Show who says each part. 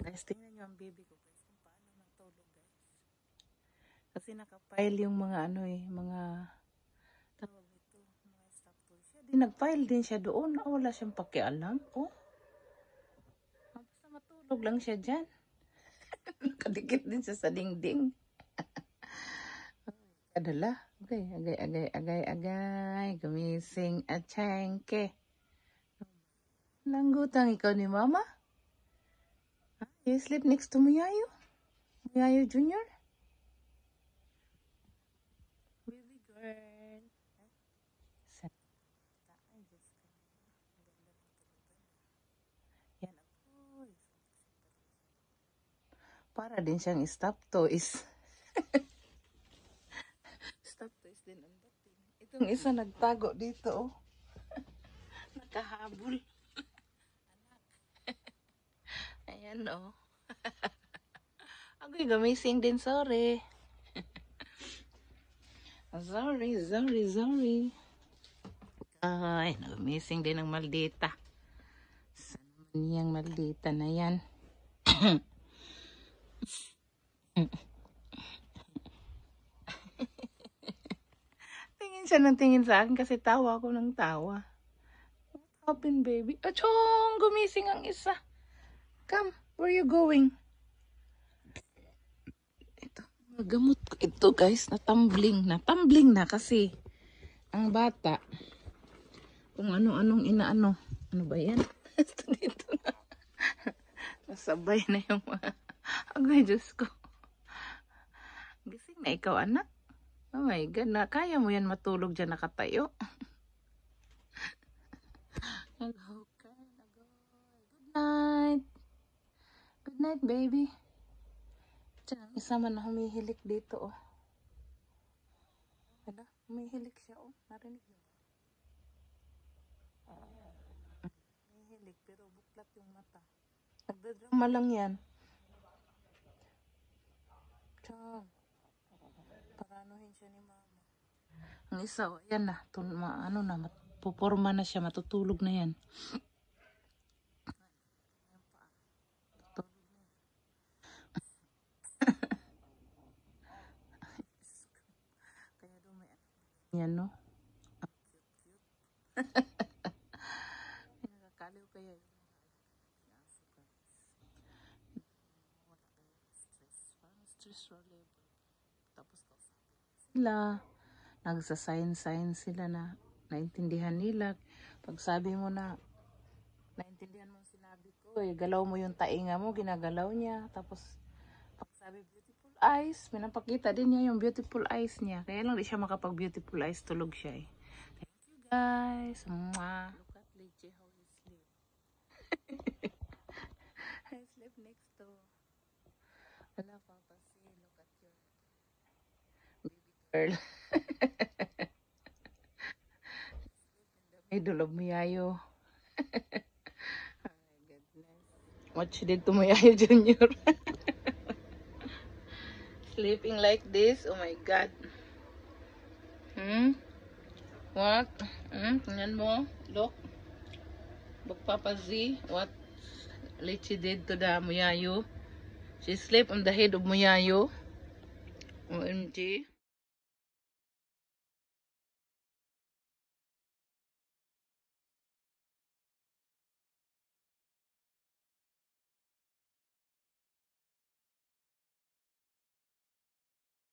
Speaker 1: Guys, tingnan nyo ang baby ko guys, kung paano natulog guys. Kasi nakapile yung mga mga tawag ito, mga stop toy. Siya din, nagpile din siya doon. Wala siyang pakialam. Oh. Basta matulog lang siya dyan. Nakadikit din siya sa dingding. Kadala. Okay, agay. Gumising at tiyangke. Langgutang ikaw ni mama? You sleep next to Muyayo? Muyayo Junior? Baby girl. Yan ako. Para din siyang stop toys. Stop toys din ang dating. Itong isa nagtago dito oh. Nakahabol. Ayan oh. Agoy, gumising din, sorry. Sorry. Ay, gumising din ang maldita. Saan naman niyang maldita na yan? Tingin siya ng tingin sa akin kasi tawa ako ng tawa. What happened, baby? Achong! Gumising ang isa. Come, where you going? Ito, gamot ko ito guys, natumbling na kasi ang bata kung ano-anong inaano. Ano ba yan? Dito na. Nasabay na yung mga agay, Diyos ko. Gising na ikaw, anak. Oh my God, na kaya mo yan matulog dyan nakatayo. Okay, good night. Good night, baby. Diyan, isa man na humihilik dito, oh. Ano? Humihilik siya, oh. Narinig mo? Humihilik, pero buklat yung mata. Nagdadrama lang yan. Diyan. Paranuhin siya ni mama. Ang isa, oh, yan na. Puporma na siya. Matutulog na yan. Yan, no? Cute. Nakakaliw kaya yun. Stress reliever. Tapos sila, nagsasign sila na naintindihan nila. Pag sabi mo na, naintindihan mo sinabi ko, galaw mo yung tainga mo, ginagalaw niya. Tapos, pag sabi beautiful eyes, minapakita din niya yung beautiful eyes niya. Kaya lang di siya makapag beautiful eyes, tulog siya eh. Thank you guys. Mwah. Look at Leche how he sleep. I sleep next to. Wala papa see. Look at your baby girl. Middle of Muyayo. Oh my goodness. Watch dito Muyayo Junior. Sleeping like this? Oh my God. What? Tingnan mo. Look. Look, Papa Z. What Leche did to the Muyayo. She slept on the head of Muyayo. OMG.